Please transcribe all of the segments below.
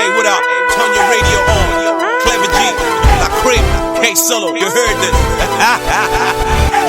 Hey, what up? Turn your radio on. Clever G, La Crib, K Solo, you heard this.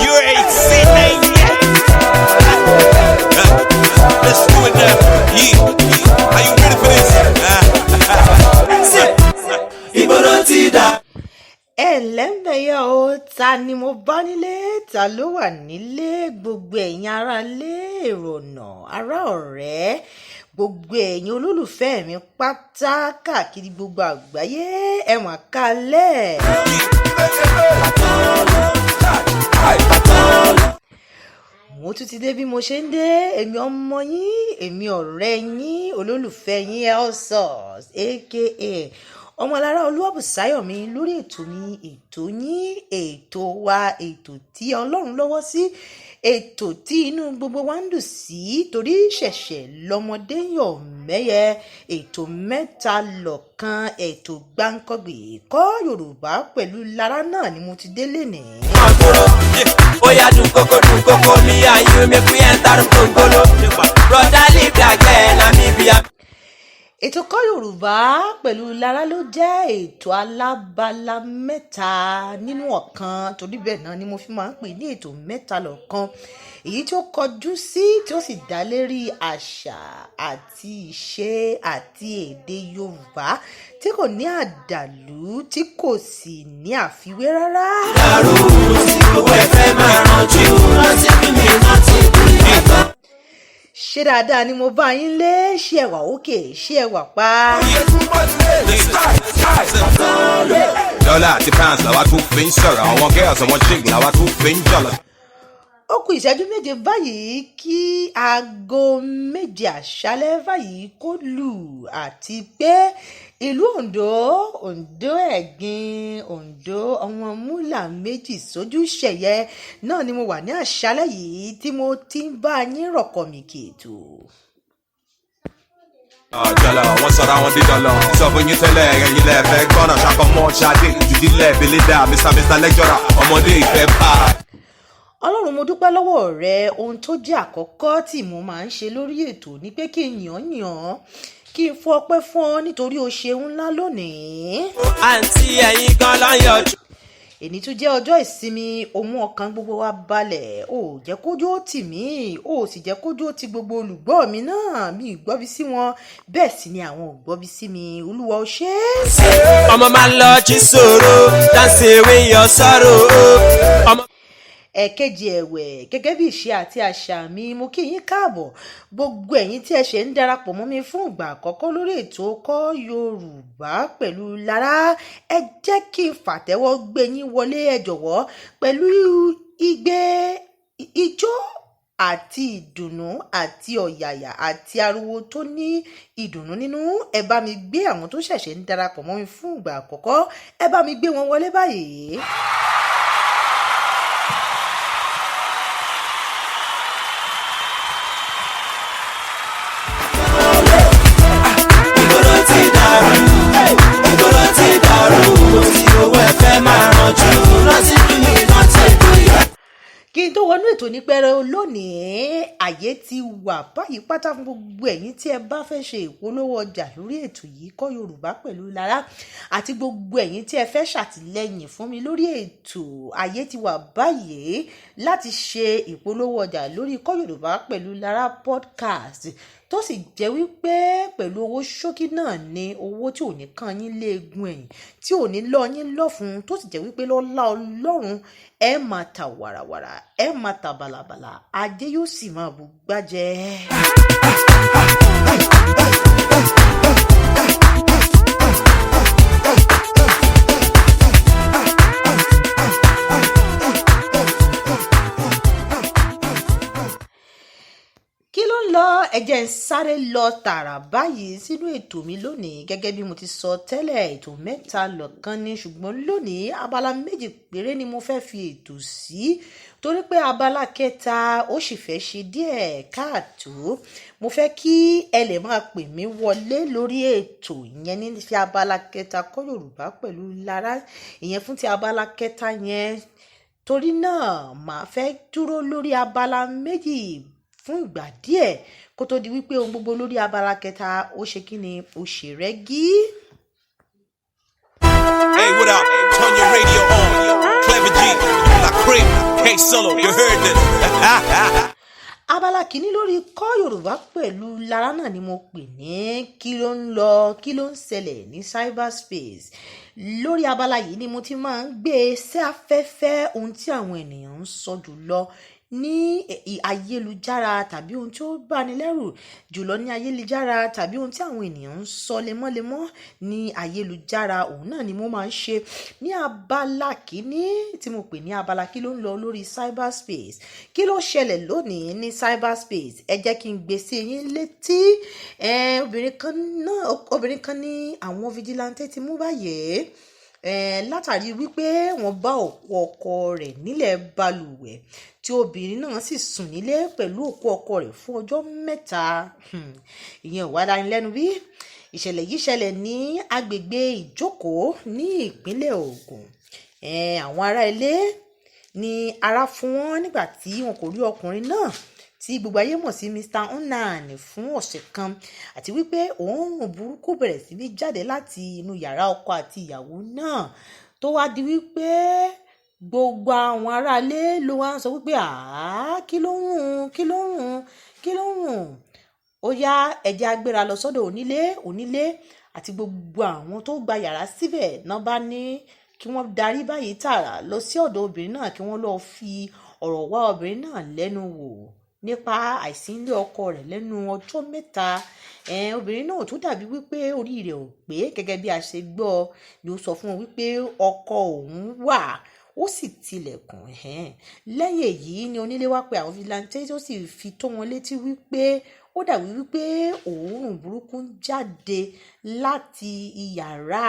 You ain't seen that yet. Let's do it now. Yeah. Are you ready for this? ẹlẹ́mbẹ̀yẹ o, ta ni mo bá nílé, ta ló wà nílé, gbogbo ẹ̀yin ará ilé, èrò ọ̀nà, ará ọ̀rẹ́, gbogbo ẹ̀yin olólùfẹ́ mi pátá káàkiri gbogbo àgbáyé, ẹ mà kálẹ̀. Mo tún ti dé bí mo ṣe ń dé, èmi ọmọ yín, èmi ọ̀rẹ́ yín, olólùfẹ́ yín Elsos aka Ọmọlára Olúwàbùsáyọ̀mí lórí ètò mi, ètò yín, ètò wa, ètò tí Ọlọ́run lọ́wọ́ sí, ètò tí inú gbogbo wa ń dùn sí torí ṣẹ̀ṣẹ̀ lọ́mọdé yọ̀ mẹ́yẹ, ètò mẹ́ta lọ́kan, ètò gbáǹkọ́gbè kọ́ Yorùbá pẹ̀lú Lára náà ni mo ti dé lénìí. Oya dun koko me and you make we enter the Congolo. Brother leave that girl Namibia. Ètò kọ́ Yorùbá pẹ̀lú Lára ló jẹ́ ètò alábala mẹ́ta nínú ọ̀kan, torí bẹ́ẹ̀ náà ni mo fi máa ń pè ní ètò mẹ́ta lọ́kan, èyí tí ó kọjú sí tí ó sì dá lérí àṣà àti ìṣe àti èdè Yorùbá tí kò ní àdàlú tí kò sì ní àfiwé rárá. Dàrú tí owó ẹ̀fẹ́ máa rànjú rántí bí mi rántí bí ẹ̀gbọ́n. Ṣé dáadáa ni mo bá yín lé, ṣé ẹ wà òkè, ṣé ẹ wà pa. Dọ́là àti pounds làwa tún fi ń sọ̀rọ̀, àwọn girls àwọn chick làwa tún fi ń jọ̀lọ̀. Ó kù ìṣẹ́jú méje báyìí kí aago méje àṣálẹ́ báyìí kó lù, àti pé ìlú Oǹdó ẹ̀gbin Oǹdó ọmọ múlà méjì sójú ṣẹ̀yẹ náà ni mo wà ní àṣálẹ́ yìí tí mo ti ń bá yín rọ̀kọ̀ mi kètò. Jọlọ, wọ́n sọ̀rọ̀ àwọn dídọ̀lọ̀. Sọ fún yín tẹ́lẹ̀ ẹ̀yin lẹ́ẹ̀fẹ́ gbọ́nà ṣàkọ́mọ́ ṣáde ìdílé Belinda Mr. Lecturer ọmọdé ìfẹ́ bá. Ọlọ́run mo dúpẹ́ lọ́wọ́ rẹ, ohun tó jẹ́ àkọ́kọ́ tí mo máa ń ṣe lórí ètò ni pé kí n yàn kí n fún ọpẹ́ fún ọ nítorí o ṣeun ńlá lónìí. Àǹtí ẹ̀yin gan láyọ̀jú. Èní tún jẹ́ ọjọ́ ìsinmi, ohun ọkàn gbogbo wa balẹ̀, ó jẹ́ kójú ó tì mí, ó sì jẹ́ kójú ó ti gbogbo olùgbọ́ mi náà, mi ìgbọ́bí sí wọn, bẹ́ẹ̀ sì ni àwọn ò gbọ́bí sí mi, Olúwa ó ṣe é. Ọmọ máa ń lọ jí sòro, dance away your sorrow. Ẹ̀kejì ẹ̀wẹ̀, gẹ́gẹ́ bí ìṣe àti àṣà mi, mo kí yín káàbọ̀ gbogbo ẹ̀yin tí ẹ ṣe ń darapọ̀ mọ́ mi fún ìgbà àkọ́kọ́ lórí ètò kọ́ Yorùbá pẹ̀lú Lára. Ẹ jẹ́ kí n fàtẹ́wọ́ gbé yín wọlé, ẹ jọ̀wọ́, pẹ̀lú igbe ijó àti ìdùnnú àti ọ̀yàyà àti ariwo tó ní ìdùnnú nínú. Ẹ bá mi gbé àwọn tó ṣẹ̀ṣẹ̀ ń darapọ̀ mọ́ mi fún ìgbà àkọ́kọ́, ẹ bá mi gbé wọn wọlé báyìí. Kí n tó wọnú ètò ní pẹ́rẹ́ lónìí, àyè ti wà báyìí pátá fún gbogbo ẹ̀yin tí ẹ bá fẹ́ ṣe ìpolówó ọjà lórí ètò yìí kọ́ Yorùbá pẹ̀lú Lára, àti gbogbo ẹ̀yin tí ẹ fẹ́ ṣàtìlẹ́yìn fún mi lórí ètò. Àyè ti wà báyìí láti ṣe ìpolówó ọjà lórí kọ́ Yorùbá pẹ̀lú Lára podcast, tó sì jẹ́ wípé pẹ̀lú owó ṣókí náà ni, owó tí ò ní kan yín léegun ẹ̀yìn, tí ò ní lọ yín lọ́fun, tó sì jẹ́ wípé lọ́lá Ọlọ́run ẹ máa ta wàràwàrà, ẹ máa ta bàlàbàlà, ajé yóò sì máa bù gbájẹ́. Ẹ jẹ́ n sáré lọ tààrà báyìí sínú ètò mi lónìí. Gẹ́gẹ́ bí mo ti sọ tẹ́lẹ̀, ètò mẹ́ta lọ́kan ni, ṣùgbọ́n lónìí abala méjì péré ni mo fẹ́ fi ètò sí, torí pé abala kẹta ó sì fẹ́ ṣe díẹ̀ káàtó. Mo fẹ́ kí ẹ lè máa pè mí wọlé lórí ètò ìyẹn ní fi abala kẹta kọ́ Yorùbá pẹ̀lú Lára, ìyẹn fún ti abala kẹta yẹn. Torí náà màá fẹ́ dúró lórí abala méjì fún ìgbà díẹ̀ kó tó di wípé ohun gbogbo lórí abala kẹta ó ṣe kí ni ó ṣe rẹ́gí. Hey, what up? Turn your radio on. Clever G, La Cream, K-Solo, you heard this. Abala kìíní lórí kọ́ Yorùbá pẹ̀lú Lára náà ni mo pè ní kí ló ń lọ kí ló ń ṣẹlẹ̀ ní cyberspace. Lórí abala yìí ni mo ti máa ń gbé sí afẹ́fẹ́ ohun tí àwọn ènìyàn ń sọ jùlọ ní ayélujára tàbí ohun tí ó bani lẹ́rù jùlọ ní ayélujára tàbí ohun tí àwọn ènìyàn ń sọ lemọ́lemọ́ ní ayélujára. Òun náà ni mo máa ń ṣe ní abala kìíní tí mo pè ní abala kí ló ń lọ lórí cyberspace. Kí ló ṣẹlẹ̀ lónìí ní cyberspace? Ẹ jẹ́ kí n gbé sí yín létí. Obìnrin kan ní àwọn vigilante ti mú báyìí látàrí wípé wọ́n bá òkú ọkọ rẹ̀ nílẹ̀ balùwẹ̀ tí obìnrin náà sì sùn nílé pẹ̀lú òkú ọkọ rẹ̀ fún ọjọ́ 3. Ìyẹn ò wá dání lẹ́nu bí? Ìṣẹ̀lẹ̀ yìí ṣẹlẹ̀ ní agbègbè Ìjókòó ní ìpínlẹ̀ Ògùn. Àwọn ará ilé ní ara fún wọn nígbà tí wọn kò rí ọkùnrin náà tí gbogbo ayé mọ̀ sí Mr. Onan fún ọ̀sẹ̀ kan, àti wípé òórùn burúkú bẹ̀rẹ̀ sí ní jáde láti inú yàrá ọkọ àti ìyàwó náà tó wá di wípé gbogbo àwọn aráalé ló wá ń sọ wípé kí ló ń rùn ó yá ẹ̀jẹ̀ agbéra lọ sọ́dọ̀ onílé àti gbogbo àwọn tó gba yàrá síbẹ̀ náà bá ní kí wọ́n darí báyìí tààrà lọ sí ọ̀dọ̀ obìnrin náà kí wọ́n lọ́ọ́ fi ọ̀rọ̀ wá obìnrin náà lẹ́nu wò nípa àìsílé ọkọ rẹ̀ lẹ́nu ọjọ́ 3. Obìnrin náà tó dàbí wípé orí rẹ̀ ò pé gẹ́gẹ́ bí a ṣe gbọ́ ni ó sọ fún wọn wípé ọkọ òun wà ó sì tilẹ̀kùn. Lẹ́yìn èyí ni onílé wá pe àwọn vigilante tó sì fi tó wọn létí wípé ó dàbí wípé òórùn burúkú ń jáde láti iyàrá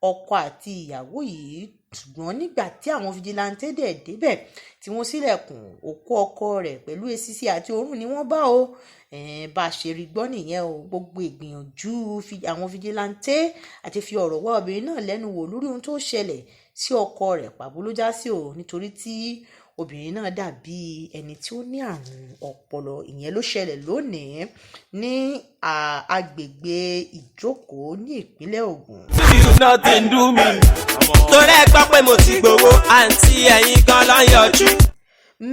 ọkọ àti ìyàwó yìí, ṣùgbọ́n nígbà tí àwọn vigilante dẹ̀ débẹ̀ tí wọ́n ṣílẹ̀kùn òkú ọkọ rẹ̀ pẹ̀lú esisi àti òórùn ni wọ́n bá o. Bá a ṣe rí gbọ́ nìyẹn o. Gbogbo ìgbìyànjú àwọn vigilante àti fi ọ̀rọ̀ wá obìnrin náà lẹ́nu wò lórí ohun tó ṣẹlẹ̀ sí ọkọ rẹ̀ pàbó ló já sí o, nítorí tí obìnrin náà dàbí ẹni tí ó ní àrùn ọpọlọ. Ìyẹn ló ṣẹlẹ̀ lónìí ní agbègbè Ìjókòó ní ìpínlẹ̀ Ògùn. Nothing do me. Torí ẹ gbọ́ pé mo ti gbowó àǹtí ẹ̀yin gan ló ń yọjú.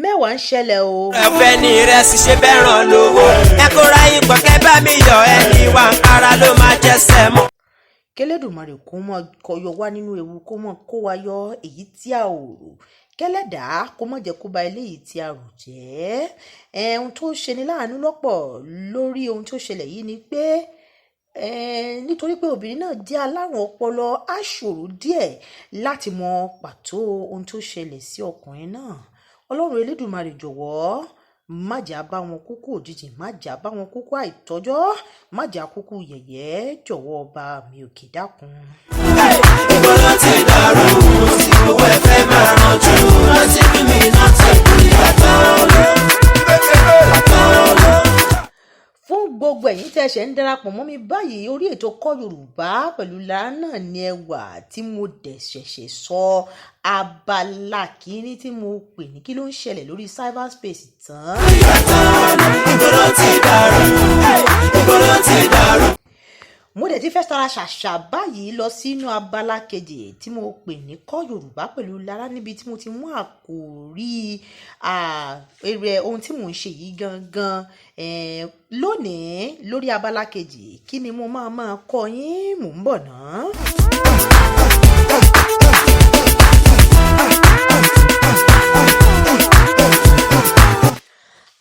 Mẹ́wàá ń ṣẹlẹ̀ o. Ẹ̀fẹ̀ ni ìrẹsì ṣe bẹ́ẹ̀ ràn lówó. Ẹ kóra yín pọ̀ kẹ́ bá mi yọ ẹni wà ń para ló máa jẹ́sẹ̀ mọ́. K'Ẹlẹ́dùmarè kó mọ́ kọyọ wá nínú ewu kó mọ́ kó wa yọ èyí tí a ò rò. K'Ẹlẹ́dàá kó mọ́ jẹ́ kó ba eléyìí tí a rò jẹ́. Ohun tó ṣe ni láàánú lọ́pọ̀ lórí ohun tó ṣẹlẹ̀ yìí ni pé nítorí pé obìnrin náà jẹ́ alárùn ọpọlọ á ṣòro díẹ̀ láti mọ pàtó ohun tó ṣẹlẹ̀ sí ọkùnrin náà. Ọlọ́run Elédùmarè jọ̀wọ́ má jà bá wọn kúkú òjijì, má jà bá wọn kúkú àìtọ́jọ́, má jà kúkú yẹ̀yẹ́, jọ̀wọ́ ọba mi òkè dákun. Ìgbọ́dọ̀ ti dàrú tí owó ẹ̀fẹ́ máa rànjú láti bí mi náà ti kú ìyàtọ̀ Fún gbogbo ẹ̀yin tẹ́ ṣe ń darapọ̀ mọ́ mi báyìí orí ètò Kọ́ Yorùbá pẹ̀lú Lára náà ni ẹ wà tí mo dẹ̀ ṣẹ̀ṣẹ̀ sọ abala kìíní tí mo pè ní kí ló ń ṣẹlẹ̀ lórí cyberspace tán. Ìgbọ́dọ̀ ti dàrú. Mo dẹ̀ ti fẹ́ tara ṣàṣà báyìí lọ sínú abala kejì tí mo pè ní Kọ́ Yorùbá pẹ̀lú Lára, níbi tí mo ti mú àkòrí èrè ohun tí mò ń ṣe yìí gangan. Lónìí lórí abala kejì kí ni mo máa kọ́ yín, mò ń bọ̀ náà.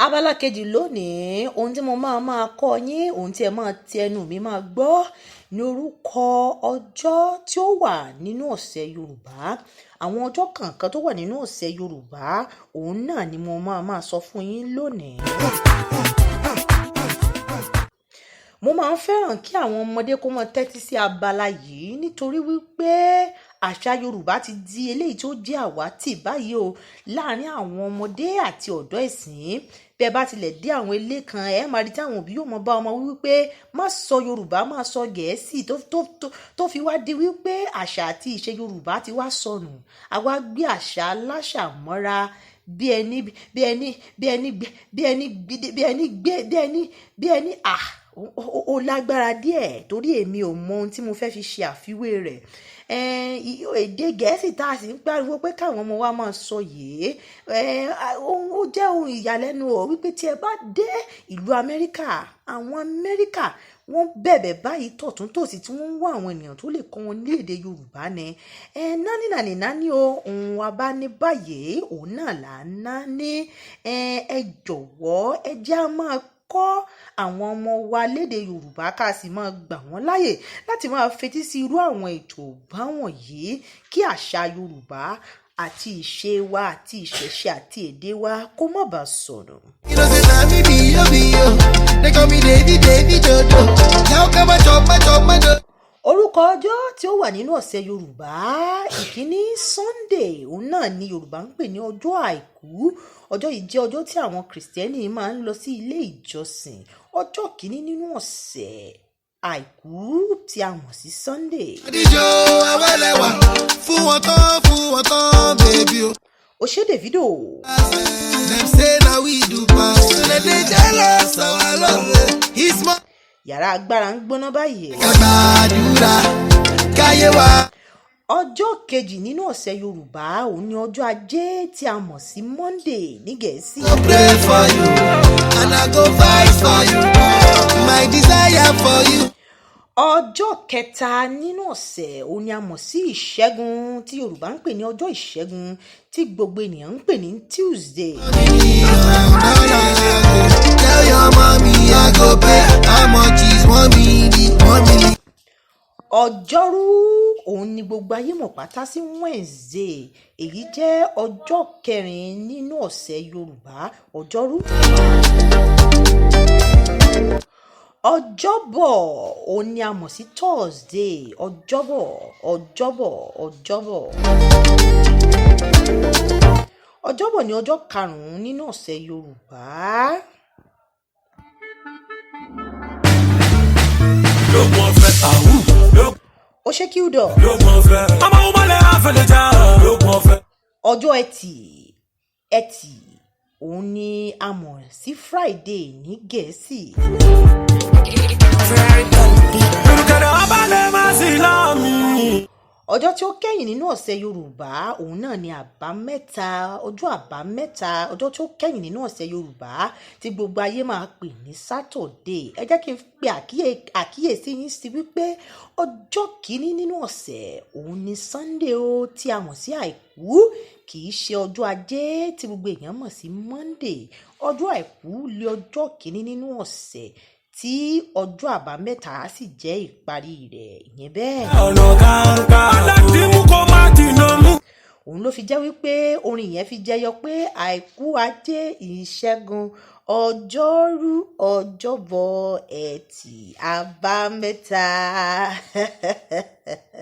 Abala kejì lónìí ohun tí mo máa kọ́ yín, ohun tí ẹ máa ti ẹnu mi máa gbọ́ ní orúkọ ọjọ́ tí ó wà nínú ọ̀sẹ̀ Yorùbá. Àwọn ọjọ́ kọ̀ọ̀kan tó wà nínú ọ̀sẹ̀ Yorùbá òun náà ni mo máa sọ fún yín lónìí. Mo máa ń fẹ́ràn kí àwọn ọmọdé kó máa tẹ́tí sí abala yìí nítorí wípé àṣà Yorùbá ti di eléyìí tó jẹ́ àwátì báyìí o láàárín àwọn ọmọdé àti ọ̀dọ́ ìsìn. Bẹ́ẹ̀ bá tilẹ̀ dé àwọn ilé kan ẹ máa rí tí àwọn òbí yóò mọ bá ọmọ wípé má sọ Yorùbá, má sọ Gẹ̀ẹ́sì tó fi wá di wípé àṣà àti ìṣe Yorùbá ti wá sọnù. Àwa gbé àṣà aláṣà mọ́ra bí ẹni ó lágbára díẹ̀ torí èmi ò mọ ohun tí mo fẹ́ fi ṣe àfiwé rẹ̀. Èdè Gẹ̀ẹ́sì tá a sì ń pariwo pé káwọn ọmọ wa máa sọ yìí ó jẹ́ ohun ìyàlẹ́nu o wípé tí ẹ bá dé ìlú Amẹ́ríkà, àwọn Amẹ́ríkà wọ́n bẹ̀bẹ̀ báyìí tọ̀tún tòsì tí wọ́n ń wá àwọn ènìyàn tó lè kọ́ wọn ní èdè Yorùbá ni. Nání o òun wa bá ní báyìí òun náà là ń náání. Ẹ jọ̀wọ́ ẹ jẹ́ á máa kọ́ àwọn ọmọ wa lédè Yorùbá ká sì máa gbà wọ́n láyè láti máa fetí sí irú àwọn ètò báwọn yìí kí àṣà Yorùbá àti ìṣe wa àti ìṣẹ̀ṣe àti èdè wa kó má bàa sọnù. Orúkọ ọjọ́ tí ó wà nínú ọ̀sẹ̀ Yorùbá ìkíní Sunday òun náà ni Yorùbá ń pè ní ọjọ́ àìkú. Ọjọ́ yìí jẹ́ ọjọ́ tí àwọn Kìrìsìtẹ́nì máa ń lọ sí ilé ìjọsìn. Ọjọ́ kìíní nínú ọ̀sẹ̀ àìkú tí a mọ̀ sí Sunday. Adijọ́ awẹ́lẹ́wà fún wọn tán bèbí o. Òṣè Davido. Dem say na we do pass. Dem dey jealous our love. He's more. Yàrá agbára ń gbóná báyìí. Kàgbàdúrà káyé wa. Ọjọ́ kejì nínú ọ̀sẹ̀ Yorùbá òun ni ọjọ́ Ajé tí a mọ̀ sí Monday ní Gẹ̀ẹ́sì. I pray for you and I go fight for you. My desire for you. Ọjọ́ kẹta nínú ọ̀sẹ̀ òun ni a mọ̀ sí Ìṣẹ́gun tí Yorùbá ń pè ní ọjọ́ Ìṣẹ́gun tí gbogbo ènìyàn ń pè ní Tuesday. Tell your mommy I go pay how much is 1 million. Ọjọ́rú òun ni gbogbo ayé mọ̀ pátá sí Wednesday. Èyí jẹ́ ọjọ́ kẹrin nínú ọ̀sẹ̀ Yorùbá ọjọ́rú. Ọjọ́bọ̀ òun ni a mọ̀ sí Thursday. Ọjọ́bọ̀. Ọjọ́bọ̀ ni ọjọ́ karùn-ún nínú ọ̀sẹ̀ Yorùbá. Ó ṣe kí ó dọ̀. Ọjọ́ ẹtì òun ni a mọ̀ sí Friday ní Gẹ̀ẹ́sì. Ọjọ́ tí ó kẹ́yìn nínú ọ̀sẹ̀ Yorùbá òun náà ni àbámẹ́ta. Ọjọ́ àbámẹ́ta ọjọ́ tí ó kẹ́yìn nínú ọ̀sẹ̀ Yorùbá tí gbogbo ayé máa pè ní Saturday. Ẹ jẹ́ kí n pe àkíyèsí yín sí wípé ọjọ́ kìíní nínú ọ̀sẹ̀ òun ni Sunday o tí a mọ̀ sí àìkú kì í ṣe ọjọ́ Ajé tí gbogbo èèyàn mọ̀ sí Monday. Ọjọ́ àìkú lé ọjọ́ kìíní nínú ọ̀sẹ̀ tí ọjọ́ àbámẹ́ta sì jẹ́ ìparí rẹ̀ ìyẹn bẹ́ẹ̀. ọ̀nà kàńkà aláàtí mú kó má dìnnà mú. Òun ló fi jẹ́ wípé orin yẹn fi jẹyọ pé àìkú Ajé Ìṣẹ́gun Ọjọ́rú Ọjọ́bọ̀ Ẹtì Àbámẹ́ta.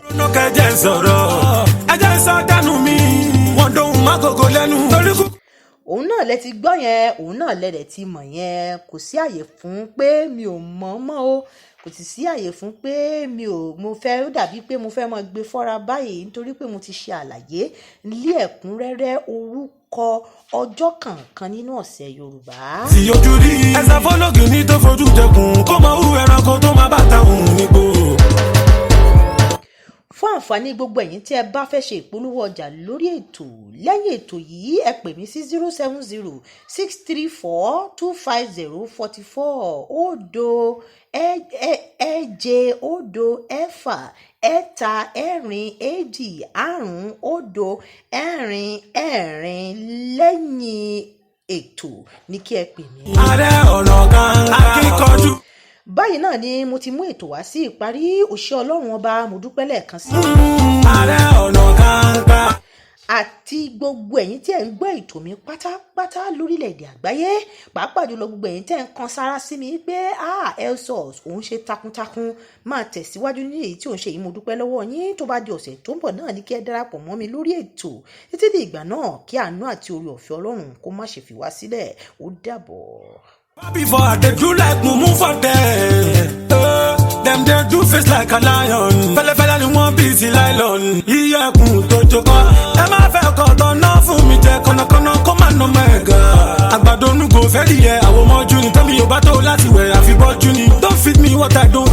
ọ̀nà kẹjẹ sọ̀rọ̀ ẹjẹ sọ dánú mi wọ́n dóhùn má gògó lẹ́nu torí kú. Òun náà lẹ ti gbọ́ yẹn, òun náà lẹ́dẹ̀ ti mọ̀ yẹn. Kò sí àyè fún pé mi ò mọ̀ mọ́ o, kò sì sí àyè fún pé mo fẹ́ ó dàbí pé mo fẹ́ máa gbé fọ́ra báyìí nítorí pé mo ti ṣe àlàyé ní ẹ̀kúnrẹ́rẹ́ orúkọ ọjọ́ kọ̀ọ̀kan nínú ọ̀sẹ̀ Yorùbá. tí ojú rí ẹsẹ̀ fọlọ́gì ní tó fojú jẹkùn kó máa hù ẹranko tó máa bàtà òun nígbò. Fún àǹfààní gbogbo ẹ̀yin tí ẹ bá fẹ́ ṣe ìpolówó ọjà lórí ètò lẹ́yìn ètò yìí ẹ pè mí sí 070-634-25044 òdo èje òdo ẹ̀fà ẹ̀ta ẹ̀rin èjì àrún òdo ẹ̀rin ẹ̀rin lẹ́yìn ètò ní kí ẹ pè mí. ààrẹ ọ̀nà kàńkà akíkanjú. Báyìí náà ni mo ti mú ètò wá sí ìparí. Òṣìṣẹ́ Ọlọ́run ọba mo dúpẹ́ lẹ́ẹ̀kan sí. ààrẹ ọ̀nà kàńkà. Àti gbogbo ẹ̀yin tí ẹ̀ ń gbọ́ ètò mi pátápátá lórílẹ̀‐èdè àgbáyé pàápàá jùlọ gbogbo ẹ̀yin tí ẹ̀ ń kan sára sí mi pé Elsos òun ṣe takuntakun máa tẹ̀síwájú ní èyí tí òun ṣe yìí mo dúpẹ́ lọ́wọ́ yín. Tó bá di ọ̀sẹ̀ tó ń bọ̀ náà ní kí ẹ darapọ̀ mọ́ mi lórí ètò títí di ìgbà náà kí àánú àti oore ọ̀fẹ́ Ọlọ́run kó má ṣe fi wá sílẹ̀. Ó dàbọ̀. Before I dey do like mumu for them. Them they do face like a lion. Fẹ́lẹ́fẹ́lẹ́ ni wọ́n bí ti nylon. Iyẹ̀kùn tó jókòó. Ẹ má fẹ́ kọ́ tọ́nà fún mi jẹ kọ́nàkọ́nà kó má man, oh my God. Àgbàdo nugo fẹ́ di yẹ, àwọn ọmọ Juni. Tell me your battle láti wẹ̀ àfi bọ́ Juni. Don't feed me what I don't